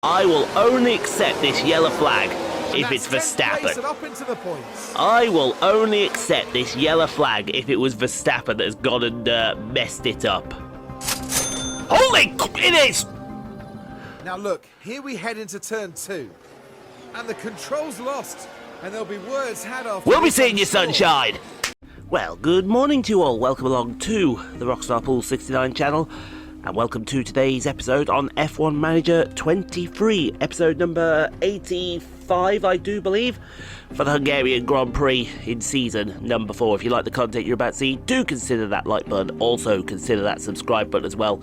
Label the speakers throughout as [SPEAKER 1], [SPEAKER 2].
[SPEAKER 1] I will only accept this yellow flag if it's Verstappen. I will only accept this yellow flag if it was Verstappen that has gone and messed it up. Holy, it is!
[SPEAKER 2] Now look, here we head into turn 2. And the control's lost. And there'll be words had after.
[SPEAKER 1] We'll be seeing you, sunshine! Well, good morning to you all. Welcome along to the Rockstar Pool 69 channel. And welcome to today's episode on F1 Manager 23. Episode number 85, I do believe, for the Hungarian Grand Prix in season number 4. If you like the content you're about to see, do consider that like button. Also consider that subscribe button as well.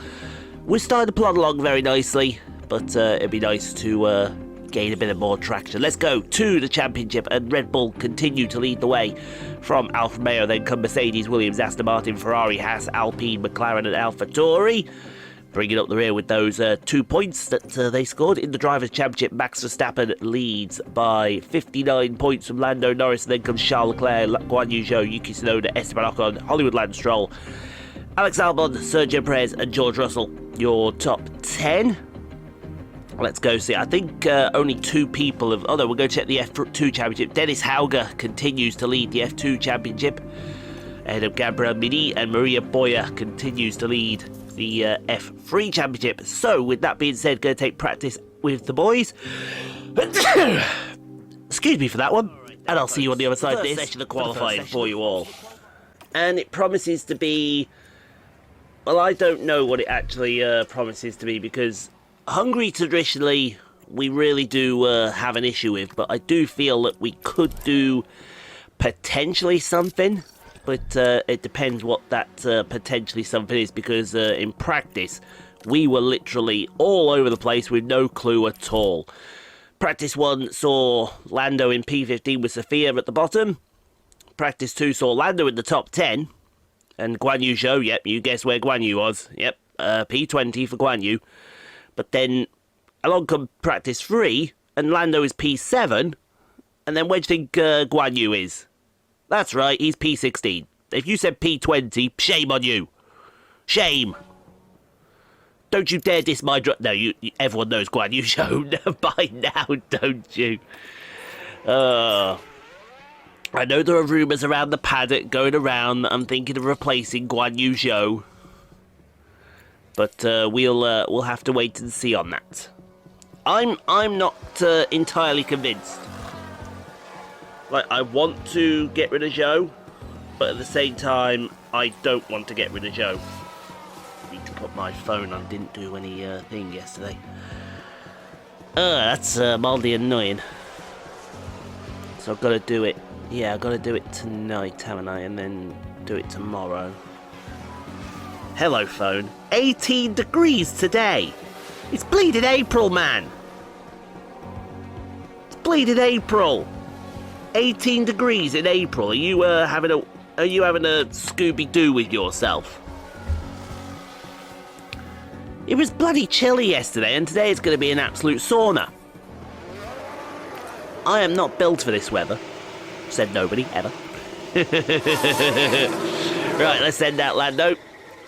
[SPEAKER 1] We're starting to plod along very nicely, but it'd be nice to gain a bit of more traction. Let's go to the championship, and Red Bull continue to lead the way from Alfa Romeo, then come Mercedes, Williams, Aston Martin, Ferrari, Haas, Alpine, McLaren and AlphaTauri. Bringing up the rear with those 2 points that they scored in the Drivers' Championship. Max Verstappen leads by 59 points from Lando, Norris, and then comes Charles Leclerc, Guanyu, Zhou, Yuki Tsunoda, Esteban Ocon, Hollywood Lance Stroll, Alex Albon, Sergio Perez and George Russell. Your top 10. Let's go see. I think only 2 people have... Oh no, we'll go check the F2 Championship. Dennis Hauger continues to lead the F2 Championship ahead of Gabriel Mini, and Maria Boya continues to lead the F3 Championship. So, with that being said, going to take practice with the boys. Excuse me for that one. And I'll see you on the other side of this session of qualifying for you all. And it promises to be... Well, I don't know what it actually promises to be, because Hungary traditionally we really do have an issue with, but I do feel that we could do potentially something, but it depends what that potentially something is, because in practice we were literally all over the place with no clue at all. Practice 1 saw Lando in P15 with Sophia at the bottom. Practice 2 saw Lando in the top 10. And Guanyu Zhou, yep, you guess where Guanyu was. Yep, P20 for Guanyu. But then, along come practice 3, and Lando is P7. And then where do you think Guanyu is? That's right, he's P16. If you said P20, shame on you. Shame. Don't you dare diss my No, everyone knows Guanyu Zhou by now, don't you? I know there are rumours around the paddock going around that I'm thinking of replacing Guanyu Zhou, but we'll have to wait and see on that. I'm not entirely convinced. Like, I want to get rid of Zhou, but at the same time I don't want to get rid of Zhou. I need to put my phone on. Didn't do any thing yesterday. That's mildly annoying. So I've got to do it. Yeah, I've got to do it tonight, haven't I? And then do it tomorrow. Hello, phone. 18 degrees today. It's bleeding April, man. It's bleeding April. 18 degrees in April. Are you having a Scooby-Doo with yourself? It was bloody chilly yesterday, and today it's going to be an absolute sauna. I am not built for this weather. Said nobody, ever. Right, let's send out Lando.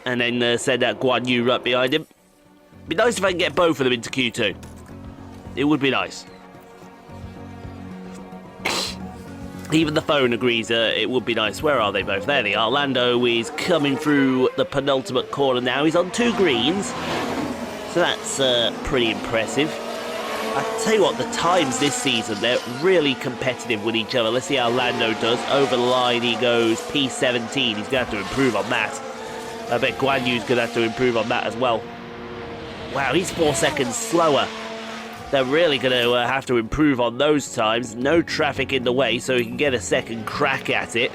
[SPEAKER 1] And then send out Guanyu right behind him. Be nice if I can get both of them into Q2. It would be nice. Even the phone agrees it would be nice. Where are they both? There they are. Lando is coming through the penultimate corner now. He's on 2 greens. So that's pretty impressive. I tell you what, the times this season, they're really competitive with each other. Let's see how Lando does. Over the line he goes, P17. He's going to have to improve on that. I bet Guanyu's going to have to improve on that as well. Wow, he's 4 seconds slower. They're really going to have to improve on those times. No traffic in the way, so he can get a second crack at it.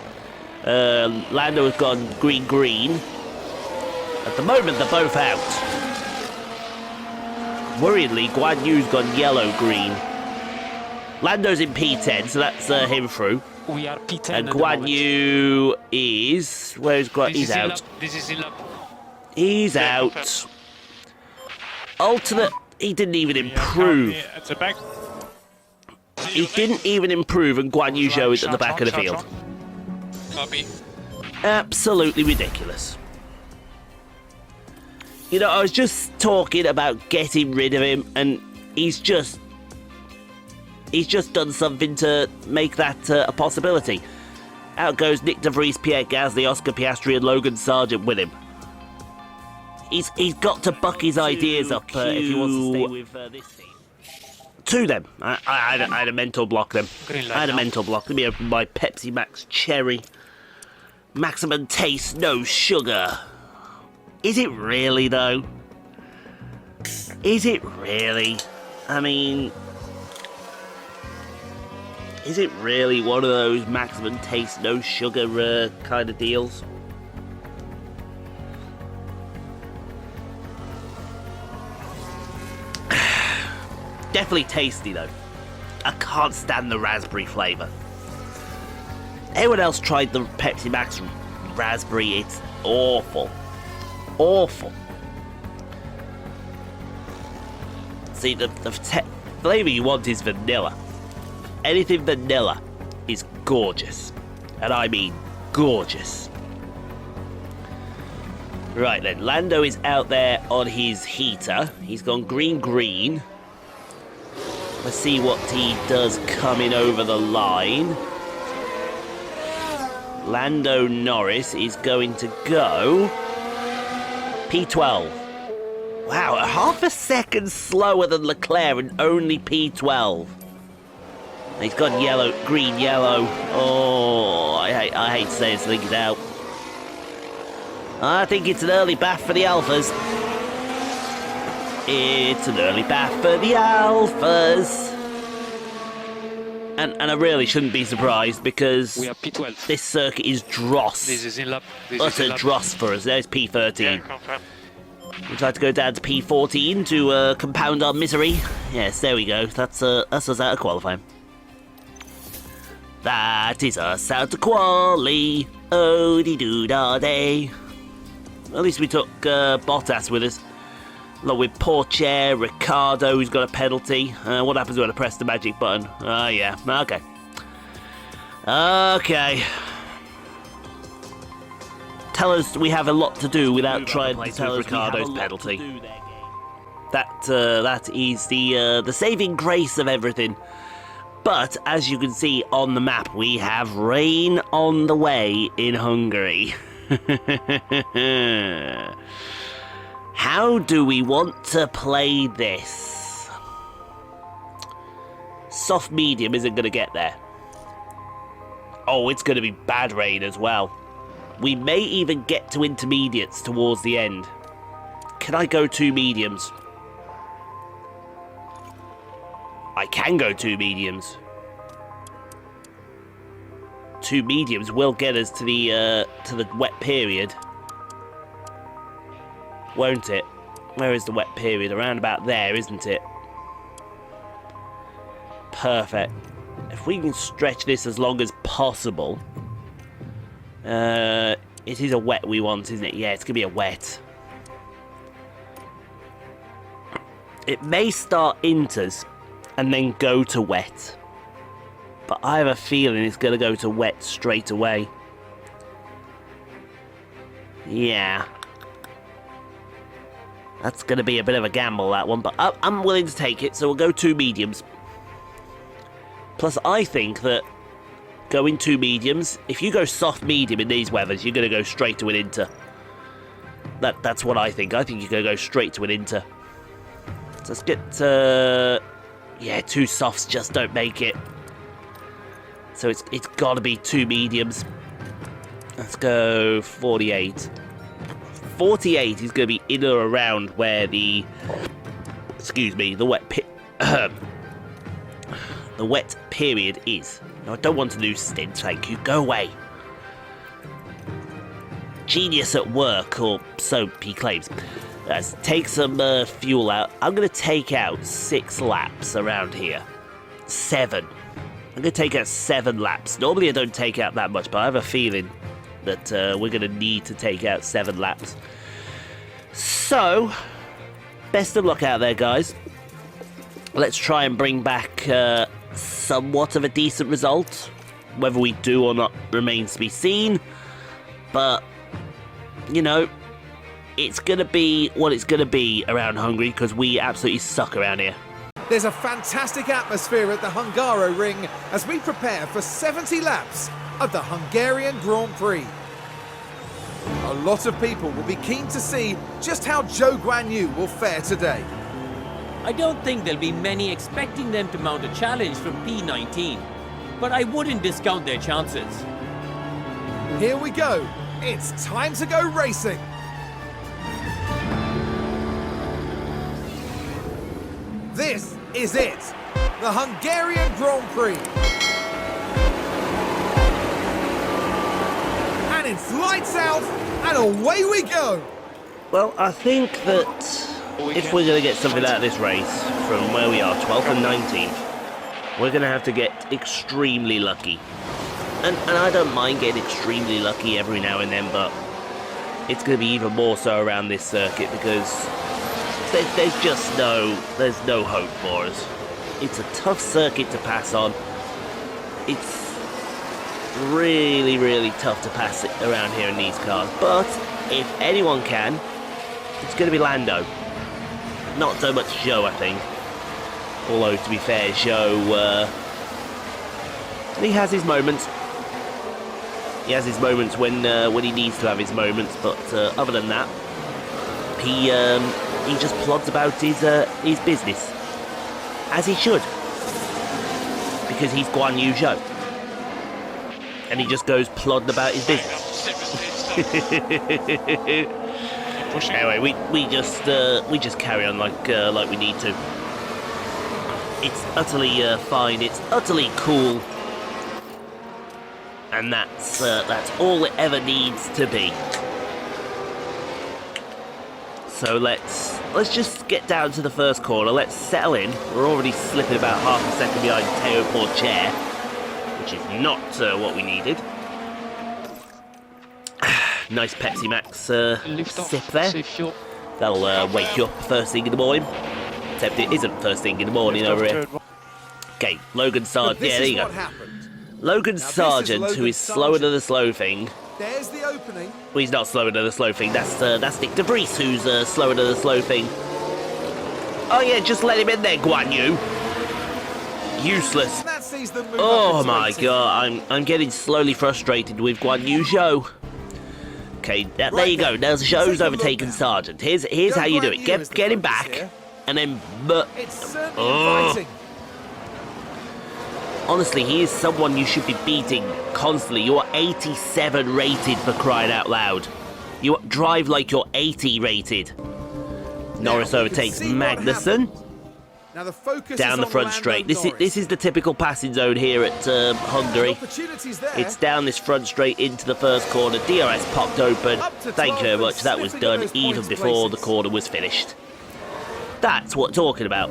[SPEAKER 1] Lando has gone green-green. At the moment, they're both out. Worryingly, Guanyu's gone yellow-green. Lando's in P10, so that's him through.
[SPEAKER 3] We are P10
[SPEAKER 1] and Guanyu is... Where's Guanyu? He's out.
[SPEAKER 3] This is in
[SPEAKER 1] He's out. Alternate... He didn't even improve.
[SPEAKER 3] At the back.
[SPEAKER 1] He didn't even improve, and Guanyu Zhou is at the back of the field.
[SPEAKER 3] Copy.
[SPEAKER 1] Absolutely ridiculous. You know, I was just talking about getting rid of him, and he's just done something to make that a possibility. Out goes Nick De Vries, Pierre Gasly, Oscar Piastri and Logan Sargent with him. He's got to buck his ideas up if he wants to stay with this team. To them. I had a mental block them. I had a mental block. Let me open my Pepsi Max Cherry. Maximum taste, no sugar. Is it really, though? Is it really? I mean... Is it really one of those maximum taste, no sugar kind of deals? Definitely tasty, though. I can't stand the raspberry flavour. Anyone else tried the Pepsi Max raspberry? It's awful. Awful. See, the flavour you want is vanilla. Anything vanilla is gorgeous. And I mean gorgeous. Right then, Lando is out there on his heater. He's gone green. Let's see what he does coming over the line. Lando Norris is going to go P12. Wow, half a second slower than Leclerc and only P12. He's gone yellow, green, yellow. Oh, I hate to say this thing out. I think it's an early bath for the Alphas. It's an early bath for the Alphas. And I really shouldn't be surprised because
[SPEAKER 3] We are P12.
[SPEAKER 1] this circuit is dross.
[SPEAKER 3] This is in lap.
[SPEAKER 1] Utter dross for us. There's P13.
[SPEAKER 3] Yeah, confirm.
[SPEAKER 1] We'd like to go down to P14 to compound our misery. Yes, there we go. That's us out of qualifying. That is us out of quali. Oh-dee-doo-da-day. At least we took Bottas with us. Along with Porcher, Ricardo, who's got a penalty. What happens when I press the magic button? Oh, yeah. Okay. Okay. Tell us we have a lot to do without trying to tell us Ricardo's penalty. That is the saving grace of everything. But, as you can see on the map, we have rain on the way in Hungary. How do we want to play this? Soft medium isn't going to get there. Oh, it's going to be bad rain as well. We may even get to intermediates towards the end. Can I go 2 mediums? I can go 2 mediums. 2 mediums will get us to the wet period. Won't it? Where is the wet period? Around about there, isn't it? Perfect. If we can stretch this as long as possible. It is a wet we want, isn't it? Yeah, it's going to be a wet. It may start inters and then go to wet. But I have a feeling it's going to go to wet straight away. Yeah. That's going to be a bit of a gamble, that one. But I'm willing to take it, so we'll go 2 mediums. Plus, I think that going 2 mediums, if you go soft medium in these weathers, you're going to go straight to an inter. That's what I think. I think you're going to go straight to an inter. So let's get... yeah, 2 softs just don't make it. So it's got to be 2 mediums. Let's go 48. 48 is going to be in or around where the... Excuse me, the wet the wet period is. No, I don't want to lose stint, thank you. Go away. Genius at work, or so he claims. Let's take some fuel out. I'm going to take out 6 laps around here. 7. I'm going to take out 7 laps. Normally I don't take out that much, but I have a feeling that we're going to need to take out 7 laps. So, best of luck out there, guys. Let's try and bring back somewhat of a decent result. Whether we do or not remains to be seen. But, you know, it's going to be what it's going to be around Hungary because we absolutely suck around here.
[SPEAKER 2] There's a fantastic atmosphere at the Hungaroring as we prepare for 70 laps of the Hungarian Grand Prix. A lot of people will be keen to see just how Zhou Guanyu will fare today.
[SPEAKER 4] I don't think there'll be many expecting them to mount a challenge from P19, but I wouldn't discount their chances.
[SPEAKER 2] Here we go. It's time to go racing. This is it, the Hungarian Grand Prix. And it's lights out, and away we go.
[SPEAKER 1] Well, I think that if we're going to get something out of this race from where we are, 12th and 19th, we're going to have to get extremely lucky. And I don't mind getting extremely lucky every now and then, but it's going to be even more so around this circuit because there's just no hope for us. It's a tough circuit to pass on. It's really, really tough to pass it around here in these cars. But if anyone can, it's going to be Lando. Not so much Zhou, I think. Although, to be fair, Zhou, he has his moments. He has his moments when he needs to have his moments. But other than that, he just plods about his business, as he should, because he's Guanyu Zhou, and he just goes plodding about his business. Anyway, we just carry on like we need to. It's utterly fine. It's utterly cool, and that's all it ever needs to be. So let's just get down to the first corner. Let's settle in. We're already slipping about half a second behind Teo Porcher, which is not what we needed. Nice Pepsi Max sip there. That'll wake you up first thing in the morning. Except it isn't first thing in the morning over here. Okay, Logan Sargent. Yeah, there you go. Logan Sargent, who is slower than the slow thing.
[SPEAKER 2] There's the opening.
[SPEAKER 1] Well, he's not slower than the slow thing. That's Nick De Vries, who's slower than the slow thing. Oh yeah, just let him in there, Guanyu. Useless.
[SPEAKER 2] That sees them move
[SPEAKER 1] Oh
[SPEAKER 2] up
[SPEAKER 1] my
[SPEAKER 2] into
[SPEAKER 1] god, I'm getting slowly frustrated with Guanyu Zhou. Okay, there you go. Now Zhou's overtaken Sargent. Here's how you do it. Get him back, and then.
[SPEAKER 2] It's certainly inviting.
[SPEAKER 1] Honestly, he is someone you should be beating constantly. You're 87 rated, for crying out loud. You drive like you're 80 rated. Norris overtakes Magnussen.
[SPEAKER 2] Now the focus
[SPEAKER 1] Down the front straight. This is the typical passing zone here at Hungary. It's down this front straight into the first corner. DRS popped open. Thank you very much. That was done even before the corner was finished. That's what I'm talking about.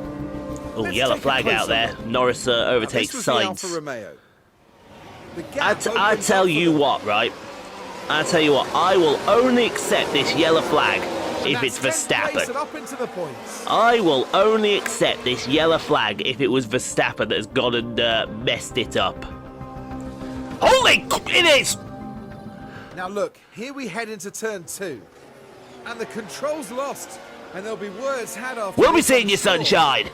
[SPEAKER 1] Oh, yellow flag out there. Norris overtakes Sainz. I tell you what, right? I tell you what, I will only accept this yellow flag if it's Verstappen. I will only accept this yellow flag if it was Verstappen that's gone and messed it up. Holy, it is!
[SPEAKER 2] Now look, here we head into turn 2. And the control's lost. And there'll be words had after.
[SPEAKER 1] We'll be seeing you, sunshine.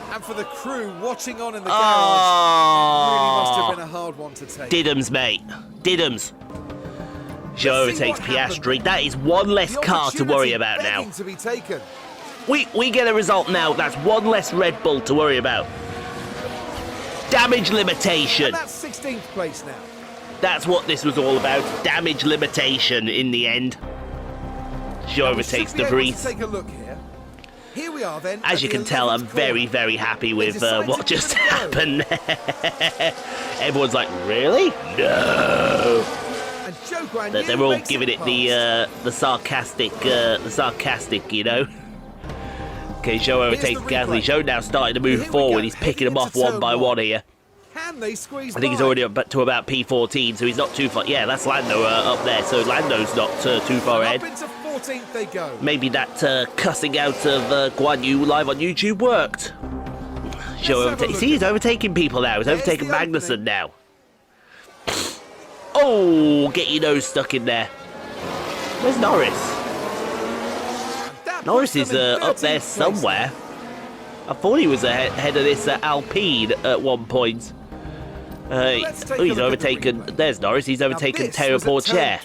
[SPEAKER 2] And for the crew watching on in the garage, it really must have been a hard one to take.
[SPEAKER 1] Diddums, mate. Diddums. Zhou overtakes Piastri. That is one less car to worry about now.
[SPEAKER 2] To be taken.
[SPEAKER 1] We get a result now. That's one less Red Bull to worry about. Damage limitation.
[SPEAKER 2] And that's 16th place now.
[SPEAKER 1] That's what this was all about. Damage limitation in the end. Zhou overtakes De Vries.
[SPEAKER 2] Take a look here. Here we are then.
[SPEAKER 1] As you can tell, I'm very, very happy with what just happened. Everyone's like, really? No. They're all giving it the sarcastic, you know. Okay, Zhou overtakes Gasly. Zhou now starting to move forward. He's picking them off one by one here.
[SPEAKER 2] Can they squeeze
[SPEAKER 1] I think he's already up to about P14, so he's not too far. Yeah, that's Lando up there, so Lando's not too far ahead.
[SPEAKER 2] Up into 14th they go.
[SPEAKER 1] Maybe that cussing out of Guanyu live on YouTube worked. See, he's overtaking people now. He's overtaking Magnussen now. Oh, get your nose stuck in there. Where's Norris? Norris is up there somewhere. I thought he was ahead of this Alpine at one point. He's overtaken. There's Norris. He's overtaken Teo Porcher.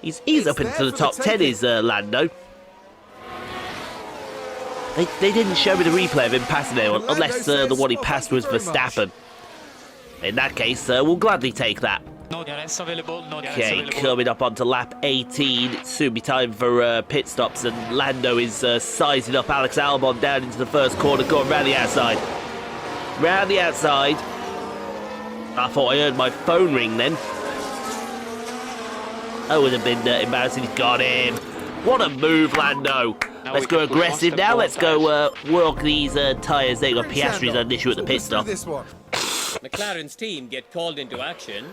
[SPEAKER 1] He's up into the top 10. Is Lando? They didn't show me the replay of him passing anyone, unless the one he passed was Verstappen. In that case, we'll gladly take that. Okay, coming up onto lap 18. It's soon be time for pit stops, and Lando is sizing up Alex Albon down into the first corner, going round the outside. Round the outside. I thought I heard my phone ring then. That would have been embarrassing. He's got him. What a move, Lando. Let's go aggressive now. Let's go work these tyres. They got Piastri's an issue at the pit stop.
[SPEAKER 4] McLaren's team get called into action.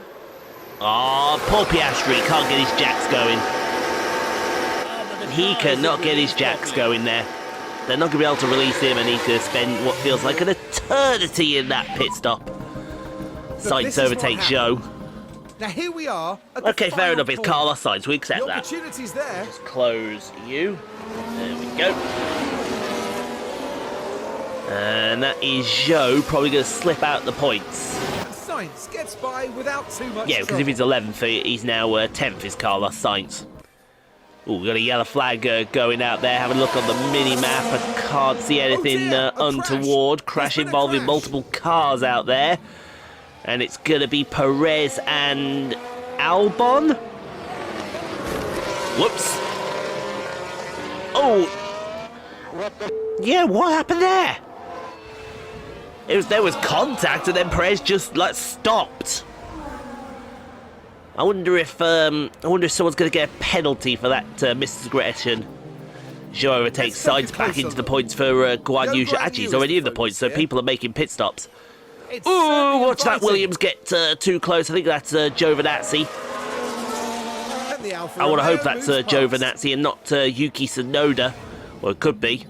[SPEAKER 1] Oh, poor Piastri can't get his jacks going. He cannot get his jacks going there. They're not going to be able to release him, and he could spend what feels like an eternity in that pit stop. Sainz overtakes Zhou.
[SPEAKER 2] Now here we are.
[SPEAKER 1] Okay, fair enough. It's Carlos Sainz. We accept that.
[SPEAKER 2] Opportunities there.
[SPEAKER 1] Just close you. There we go. And that is Zhou probably going to slip out the points.
[SPEAKER 2] Sainz gets by without too much.
[SPEAKER 1] Yeah, because if he's 11th, he's now 10th. Is Carlos Sainz. Oh, we've got a yellow flag going out there. Having a look on the mini-map. I can't see anything untoward. Crash involving multiple cars out there. And it's going to be Perez and Albon. Whoops. Oh. Yeah, what happened there? There was contact, and then Perez just stopped. I wonder if someone's going to get a penalty for that misdiscretion. Zhou overtakes Sainz back into the points for Guanyu. Actually, he's already in the points, so people are making pit stops. Ooh, watch that Williams get too close. I think that's Giovinazzi. I want to hope that's Giovinazzi and not Yuki Tsunoda. Well, it could be.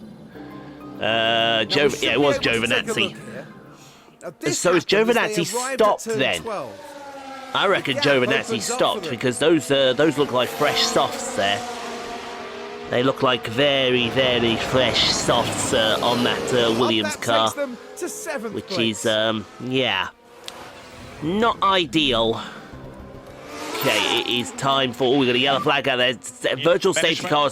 [SPEAKER 1] Yeah, it was Giovinazzi. So is Giovinazzi stopped then? I reckon Giovinazzi stopped because those look like fresh softs there. They look like very, very fresh softs on that Williams car, which is, yeah, not ideal. Okay, it is time for... Oh, we got a yellow flag out there. Virtual safety car.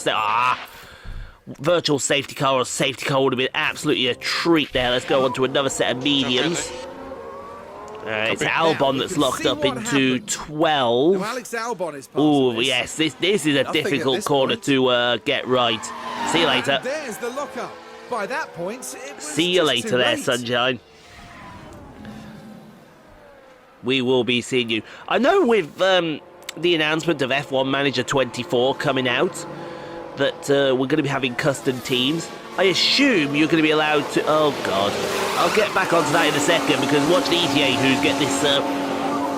[SPEAKER 1] Virtual safety car or safety car would have been absolutely a treat there. Let's go on to another set of mediums. It's Albon that's locked up into 12. Oh, yes, this is a difficult corner to get right. See you later.
[SPEAKER 2] There's the lockup. By that point,
[SPEAKER 1] see you later there, sunshine. We will be seeing you. I know with the announcement of F1 Manager 24 coming out that we're going to be having custom teams. I assume you're going to be allowed to... Oh, God. I'll get back onto that in a second, because watch the ETA who's get this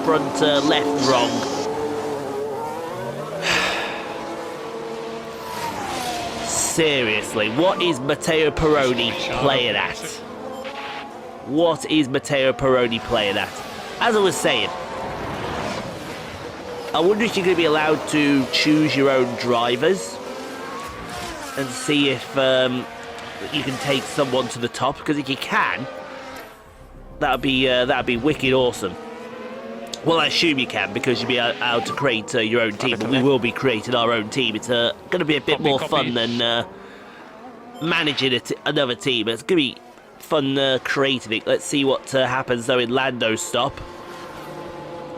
[SPEAKER 1] front left wrong. Seriously, what is Matteo Peroni playing at? What is Matteo Peroni playing at? As I was saying, I wonder if you're going to be allowed to choose your own drivers and see if you can take someone to the top, because if you can, that'd be wicked awesome. Well, I assume you can, because you'll be able to create your own team, and we will be creating our own team. It's going to be a bit more fun than managing another team. It's going to be fun creating it. Let's see what happens, though, in Lando's stop.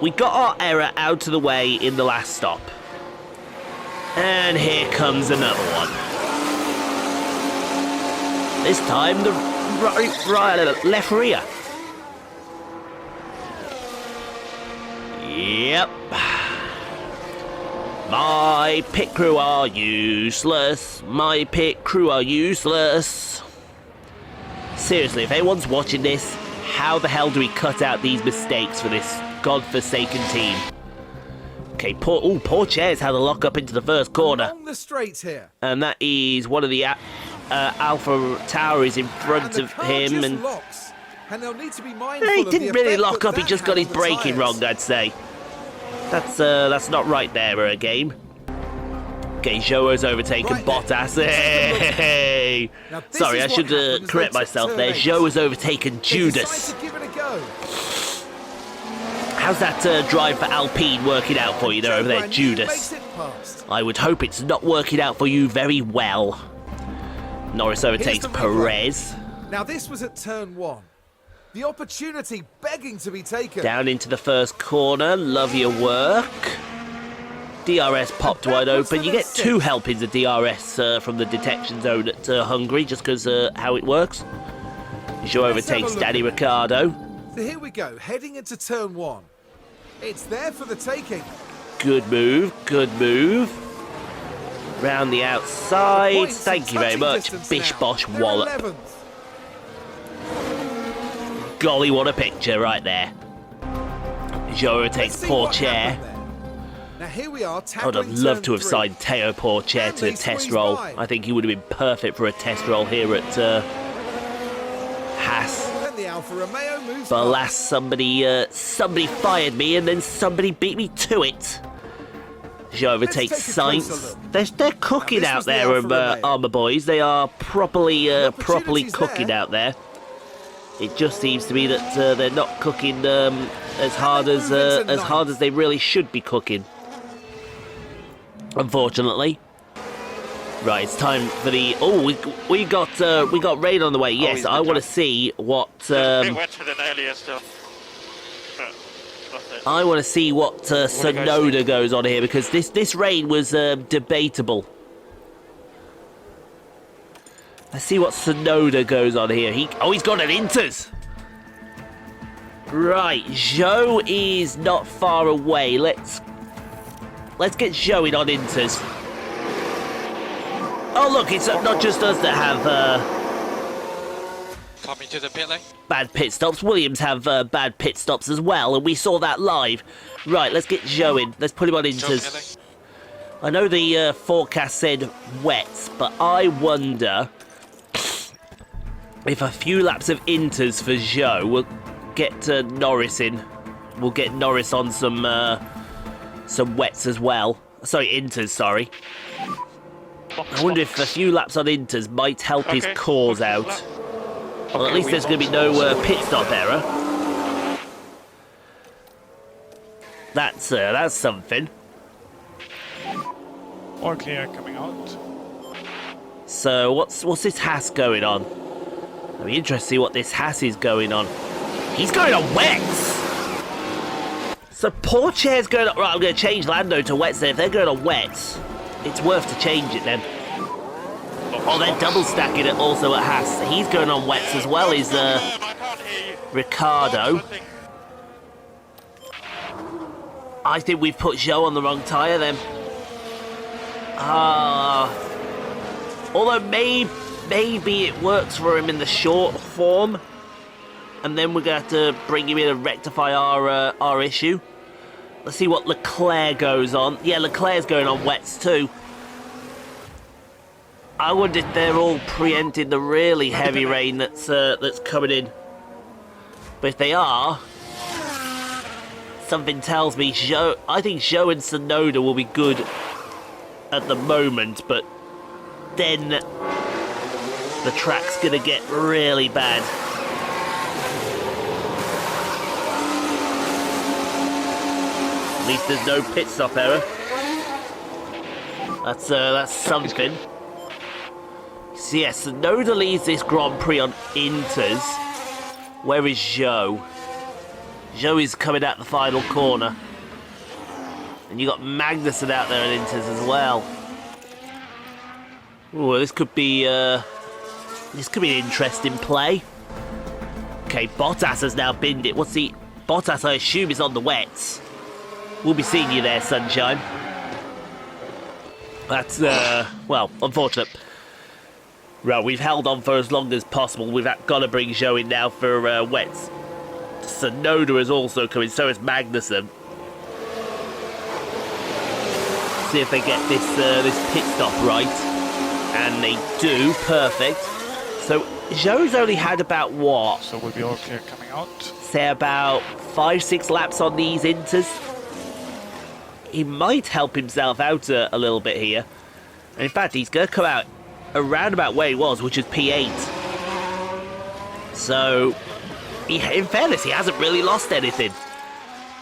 [SPEAKER 1] We got our error out of the way in the last stop. And here comes another one. This time, the left rear. Yep. My pit crew are useless. My pit crew are useless. Seriously, if anyone's watching this, how the hell do we cut out these mistakes for this godforsaken team? Okay, poor Chair's had a lock up into the first corner.
[SPEAKER 2] Along the straights here.
[SPEAKER 1] And that is one of the Alpha Tower is in front of him, and
[SPEAKER 2] they'll need to be mindful
[SPEAKER 1] he
[SPEAKER 2] of
[SPEAKER 1] didn't
[SPEAKER 2] the
[SPEAKER 1] really lock
[SPEAKER 2] effect
[SPEAKER 1] up. He just got his braking wrong, I'd say. That's not right there, game. Okay, Zhou's overtaken
[SPEAKER 2] Right then.
[SPEAKER 1] Bottas. Hey!
[SPEAKER 2] Now, this
[SPEAKER 1] Sorry,
[SPEAKER 2] is
[SPEAKER 1] I
[SPEAKER 2] what
[SPEAKER 1] should
[SPEAKER 2] happens
[SPEAKER 1] correct
[SPEAKER 2] when
[SPEAKER 1] myself
[SPEAKER 2] turn
[SPEAKER 1] there.
[SPEAKER 2] 8.
[SPEAKER 1] Zhou has overtaken
[SPEAKER 2] They
[SPEAKER 1] Judas.
[SPEAKER 2] decide to give it a go.
[SPEAKER 1] How's that drive for Alpine working out for you there over there,
[SPEAKER 2] Guanyu
[SPEAKER 1] Judas?
[SPEAKER 2] makes it past.
[SPEAKER 1] I would hope it's not working out for you very well. Norris overtakes
[SPEAKER 2] the replay.
[SPEAKER 1] Perez.
[SPEAKER 2] Now this was at turn 1. The opportunity begging to be taken.
[SPEAKER 1] Down into the first corner. Love your work. DRS popped wide open. You get 2 helpings of DRS from the detection zone at Hungary, just because how it works. Zhou overtakes Danny Ricciardo.
[SPEAKER 2] So here we go, heading into turn 1. It's there for the taking.
[SPEAKER 1] Good move, good move. Round the outside.
[SPEAKER 2] Points
[SPEAKER 1] Thank you very
[SPEAKER 2] touching
[SPEAKER 1] much.
[SPEAKER 2] distance
[SPEAKER 1] Bish
[SPEAKER 2] now.
[SPEAKER 1] bosh
[SPEAKER 2] They're
[SPEAKER 1] wallop.
[SPEAKER 2] 11th.
[SPEAKER 1] Golly, what a picture right there. Zhou overtakes
[SPEAKER 2] Let's see what
[SPEAKER 1] Pourchaire.
[SPEAKER 2] happened there. Now here we are,
[SPEAKER 1] I would have
[SPEAKER 2] tackling
[SPEAKER 1] loved to
[SPEAKER 2] turn
[SPEAKER 1] have
[SPEAKER 2] 3.
[SPEAKER 1] signed Teo Pourchaire
[SPEAKER 2] And
[SPEAKER 1] to a
[SPEAKER 2] they
[SPEAKER 1] test
[SPEAKER 2] squeeze
[SPEAKER 1] roll.
[SPEAKER 2] by.
[SPEAKER 1] I think he would have been perfect for a test roll here at Haas.
[SPEAKER 2] Then the Alfa Romeo moves
[SPEAKER 1] But
[SPEAKER 2] past.
[SPEAKER 1] alas, somebody fired me and then somebody beat me to it. Zhou overtakes
[SPEAKER 2] take a closer
[SPEAKER 1] Sainz.
[SPEAKER 2] look.
[SPEAKER 1] They're cooking
[SPEAKER 2] this
[SPEAKER 1] out
[SPEAKER 2] was the
[SPEAKER 1] there,
[SPEAKER 2] Alfa Romeo.
[SPEAKER 1] Armour boys. They are properly
[SPEAKER 2] opportunity's
[SPEAKER 1] cooking
[SPEAKER 2] there.
[SPEAKER 1] out there. It just seems to be that they're not cooking as hard
[SPEAKER 2] they move into
[SPEAKER 1] as they really should be cooking. Unfortunately. Right, it's time for the. Oh, we got rain on the way. Yes, I want to see what.
[SPEAKER 5] Bit wetter than earlier still.
[SPEAKER 1] I want to see what Sonoda goes on here, because this rain was debatable. Let's see what Sonoda goes on here. He's got an Inters. Right, Zhou is not far away. Let's get Zhou in on Inters. Oh look, it's not just us that have
[SPEAKER 3] Coming to the pit lane.
[SPEAKER 1] bad pit stops. Williams have bad pit stops as well, and we saw that live. Right, let's get Zhou in. Let's put him on Inters. I know the forecast said wets, but I wonder if a few laps of Inters for Zhou will get Norris in. We'll get Norris on some wets as well. Sorry, Inters, sorry. I wonder if a few laps on Inters might help his cause out. Well, at least there's going to be no pit stop error. That's something.
[SPEAKER 6] All clear coming out.
[SPEAKER 1] So what's this Haas going on? I'll be interested to see what this Haas is going on. He's going on wets! So Pourchaire's going on. Right, I'm going to change Lando to wets there. If they're going on wets, it's worth to change it then. Oh, they're double stacking it also at Haas. He's going on wets as well as Ricciardo. I think we've put Zhou on the wrong tyre then. Although maybe it works for him in the short form, and then we're going to have to bring him in and rectify our issue. Let's see what Leclerc goes on. Yeah, Leclerc's going on wets too. I wonder if they're all preempting the really heavy rain that's coming in. But if they are, something tells me I think Zhou and Sonoda will be good at the moment, but then the track's gonna get really bad. At least there's no pit stop error. That's something. So yes, Sonoda leads this Grand Prix on Inters. Where is Zhou? Zhou is coming out the final corner. And you got Magnussen out there in Inters as well. Ooh, this could be an interesting play. Okay, Bottas has now binned it. Bottas, I assume, is on the wets. We'll be seeing you there, sunshine. That's well, unfortunate. Right, we've held on for as long as possible. We've got to bring Zhou in now for wets. Sonoda is also coming, so is Magnussen. See if they get this pit stop right. And they do, perfect. So Zhou's only had about what?
[SPEAKER 6] So we'll be all clear coming out.
[SPEAKER 1] Say about 5-6 laps on these Inters. He might help himself out a little bit here. And in fact, he's going to come out around about where he was, which is P8. So, in fairness, he hasn't really lost anything.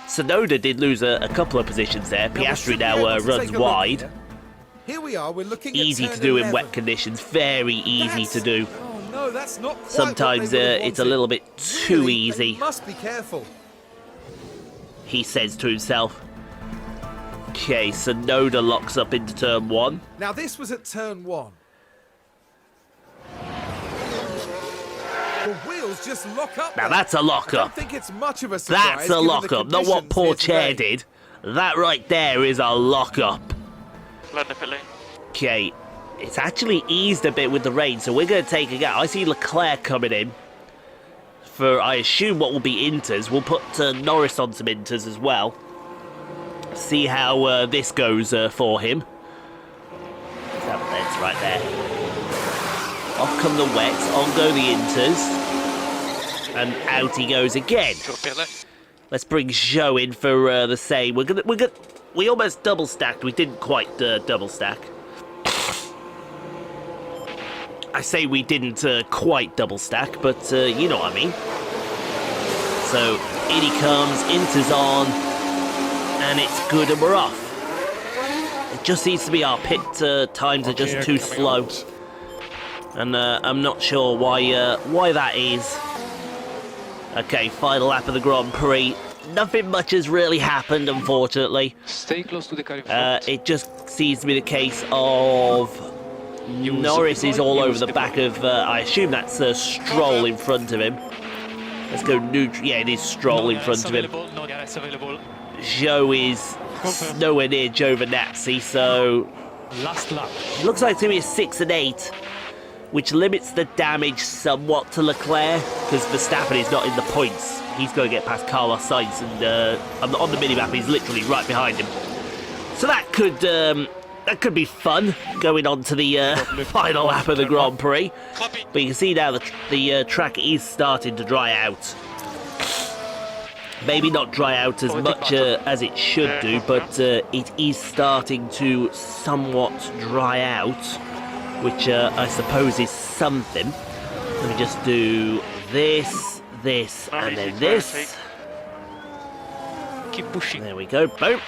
[SPEAKER 1] Tsunoda did lose a couple of positions there. Piastri now runs wide.
[SPEAKER 2] Here we are, we're looking
[SPEAKER 1] Easy
[SPEAKER 2] at
[SPEAKER 1] to
[SPEAKER 2] turn
[SPEAKER 1] do in
[SPEAKER 2] 11.
[SPEAKER 1] wet conditions. Very easy to do.
[SPEAKER 2] Oh no, that's not quite
[SPEAKER 1] Sometimes
[SPEAKER 2] what they would have
[SPEAKER 1] it's a
[SPEAKER 2] wanted.
[SPEAKER 1] little bit too
[SPEAKER 2] Really,
[SPEAKER 1] easy,
[SPEAKER 2] they must be careful.
[SPEAKER 1] he says to himself. Okay, Tsunoda locks up into turn 1.
[SPEAKER 2] Now this was at turn 1. The wheels just lock up.
[SPEAKER 1] Now
[SPEAKER 2] there.
[SPEAKER 1] that's a
[SPEAKER 2] I
[SPEAKER 1] lockup.
[SPEAKER 2] don't think it's much of a surprise.
[SPEAKER 1] That's a
[SPEAKER 2] given the
[SPEAKER 1] lockup, not what
[SPEAKER 2] conditions
[SPEAKER 1] poor
[SPEAKER 2] here
[SPEAKER 1] Chair
[SPEAKER 2] today.
[SPEAKER 1] did. That right there is a lockup.
[SPEAKER 5] Lando pit lane.
[SPEAKER 1] Okay, it's actually eased a bit with the rain, so we're going to take a gap. I see Leclerc coming in for, I assume, what will be inters. We'll put Norris on some inters as well. See how this goes for him. That's right there. Off come the wets, on go the inters, and out he goes again.
[SPEAKER 3] Go pit lane.
[SPEAKER 1] Let's bring Zhou in for the same. We almost double stacked. We didn't quite double stack. I say we didn't quite double stack, but you know what I mean. So in he comes, Inter's on, and it's good, and we're off. It just seems to be our pit times are just too slow, and I'm not sure why that is. Okay, final lap of the Grand Prix. Nothing much has really happened, unfortunately.
[SPEAKER 3] Stay close to the car in front.
[SPEAKER 1] It just seems to be the case of Norris is all over the back of, I assume that's Stroll in front of him. Let's go neutral. Yeah, it is Stroll in front of him.
[SPEAKER 3] No DRS available.
[SPEAKER 1] Zhou is nowhere near Giovinazzi, so
[SPEAKER 3] Last lap.
[SPEAKER 1] it looks like it's going to be a 6 and 8, which limits the damage somewhat to Leclerc, because Verstappen is not in the points. He's going to get past Carlos Sainz, and on the minimap, he's literally right behind him. So that could be fun, going on to the final lap of the Grand Prix. But you can see now the track is starting to dry out. Maybe not dry out as much as it should do, but it is starting to somewhat dry out, which I suppose is something. Let me just do this, and then this.
[SPEAKER 3] Keep pushing.
[SPEAKER 1] There we go, boom.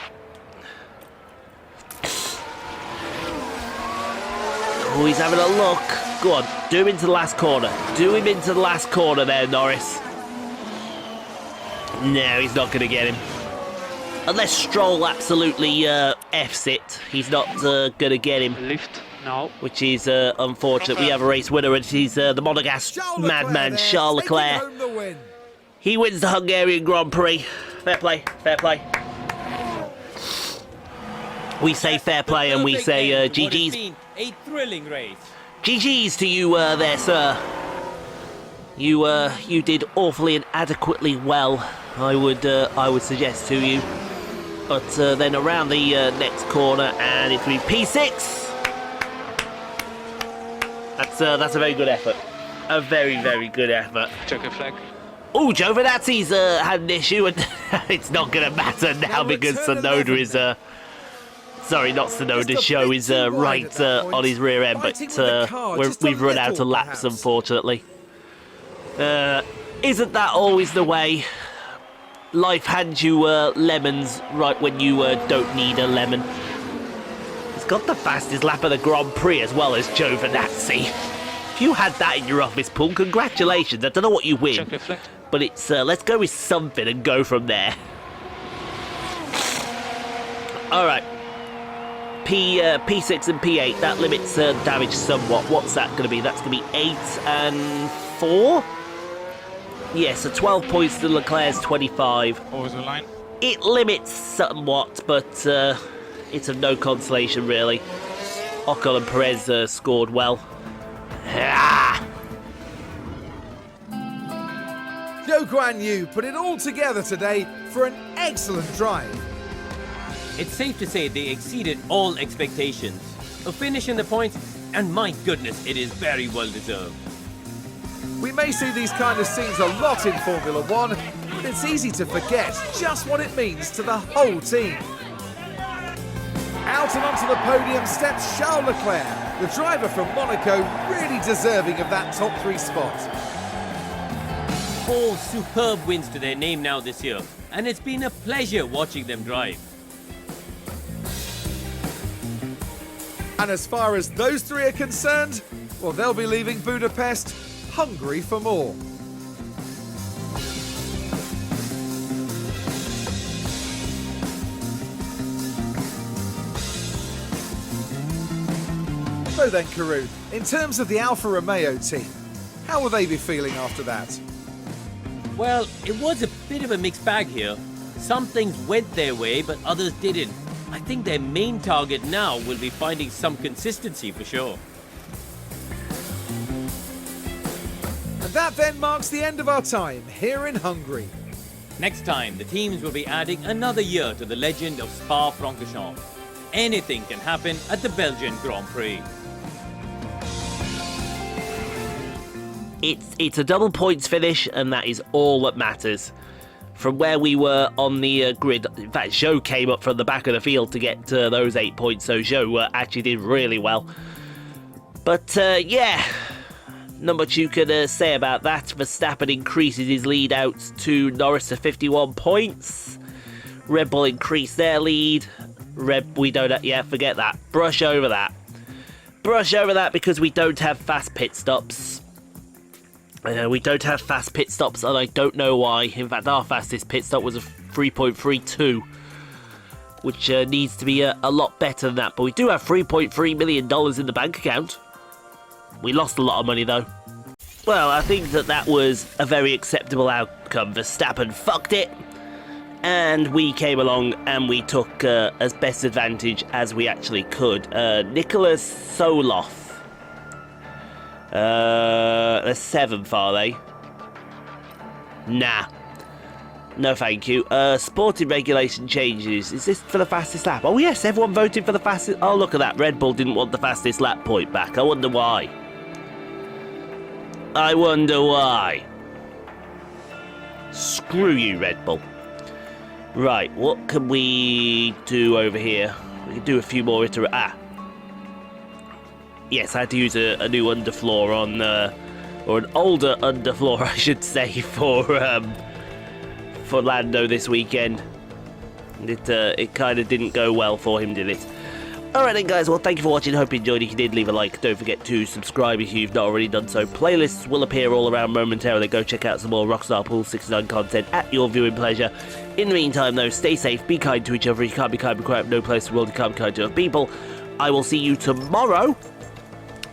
[SPEAKER 1] Oh, he's having a look. Go on, do him into the last corner. Do him into the last corner there, Norris. No, he's not going to get him. Unless Stroll absolutely F's it, he's not going to get him.
[SPEAKER 3] Lift now.
[SPEAKER 1] Which is unfortunate. We have a race winner, and he's the Monegasque madman, Charles Leclerc.
[SPEAKER 2] Home the win.
[SPEAKER 1] He wins the Hungarian Grand Prix. Fair play, fair play. We say fair play, and we say
[SPEAKER 4] What has
[SPEAKER 1] GG's.
[SPEAKER 4] been a thrilling race.
[SPEAKER 1] GG's to you there, sir. You did awfully and adequately well, I would suggest to you. But then around the next corner, and it's going to be P6. That's a very good effort. A very, very good effort.
[SPEAKER 3] Checker flag.
[SPEAKER 1] Oh, Giovinazzi's had an issue, and it's not going to matter now because
[SPEAKER 2] turn
[SPEAKER 1] Tsunoda
[SPEAKER 2] 11
[SPEAKER 1] is... sorry, not Tsunoda,
[SPEAKER 2] Just a
[SPEAKER 1] Zhou
[SPEAKER 2] bit
[SPEAKER 1] is
[SPEAKER 2] too wide
[SPEAKER 1] right
[SPEAKER 2] at that point.
[SPEAKER 1] on his rear end, but
[SPEAKER 2] Fighting with the car just a
[SPEAKER 1] we've run out
[SPEAKER 2] little,
[SPEAKER 1] of laps,
[SPEAKER 2] perhaps.
[SPEAKER 1] unfortunately. Isn't that always the way? Life hands you lemons right when you don't need a lemon. He's got the fastest lap of the Grand Prix as well as Giovinazzi. If you had that in your office pool, congratulations. I don't know what you win,
[SPEAKER 3] Checker flag.
[SPEAKER 1] but it's let's go with something and go from there. All right. P6 and P8, that limits damage somewhat. What's that going to be? That's going to be 8 and 4? Yeah, so 12 points to Leclerc's 25.
[SPEAKER 6] Over the line.
[SPEAKER 1] It limits somewhat, but it's of no consolation, really. Ocon and Perez scored well. Ah!
[SPEAKER 2] Zhou Guanyu put it all together today for an excellent drive.
[SPEAKER 4] It's safe to say they exceeded all expectations. A finish in the points, and my goodness, it is very well deserved.
[SPEAKER 2] We may see these kind of scenes a lot in Formula One, but it's easy to forget just what it means to the whole team. Out and onto the podium steps Charles Leclerc, the driver from Monaco, really deserving of that top 3 spot.
[SPEAKER 4] 4 superb wins to their name now this year, and it's been a pleasure watching them drive.
[SPEAKER 2] And as far as those 3 are concerned, well, they'll be leaving Budapest hungry for more. So then, Karun, in terms of the Alfa Romeo team, how will they be feeling after that?
[SPEAKER 4] Well, it was a bit of a mixed bag here. Some things went their way, but others didn't. I think their main target now will be finding some consistency for sure.
[SPEAKER 2] And that then marks the end of our time here in Hungary.
[SPEAKER 4] Next time, the teams will be adding another year to the legend of Spa-Francorchamps. Anything can happen at the Belgian Grand Prix.
[SPEAKER 1] It's a double points finish, and that is all that matters. From where we were on the grid, in fact, Zhou came up from the back of the field to get those 8 points, so Zhou actually did really well. But yeah, not much you could say about that. Verstappen increases his lead out to Norris to 51 points. Red Bull increased their lead. We don't, yeah, forget that. Brush over that. Brush over that because we don't have fast pit stops. We don't have fast pit stops, and I don't know why. In fact, our fastest pit stop was a 3.32, which needs to be a lot better than that. But we do have $3.3 million in the bank account. We lost a lot of money, though. Well, I think that was a very acceptable outcome. Verstappen fucked it, and we came along and we took as best advantage as we actually could. Nicholas Soloff. They're 7th, are they? Nah. No, thank you. Sporting regulation changes. Is this for the fastest lap? Oh, yes, everyone voted for the fastest... Oh, look at that. Red Bull didn't want the fastest lap point back. I wonder why. I wonder why. Screw you, Red Bull. Right, what can we do over here? We can do a few more Yes, I had to use a new underfloor on, or an older underfloor, I should say, for Lando this weekend. It kind of didn't go well for him, did it? Alright then, guys, well, thank you for watching. Hope you enjoyed. If you did, leave a like. Don't forget to subscribe if you've not already done so. Playlists will appear all around momentarily. Go check out some more Rockstar Pool 69 content at your viewing pleasure. In the meantime, though, stay safe, be kind to each other. You can't be kind, be quiet. No place in the world you can't be kind to other people. I will see you tomorrow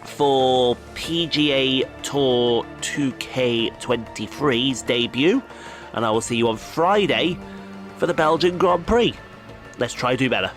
[SPEAKER 1] for PGA Tour 2K23's debut, and I will see you on Friday for the Belgian Grand Prix. Let's try to do better.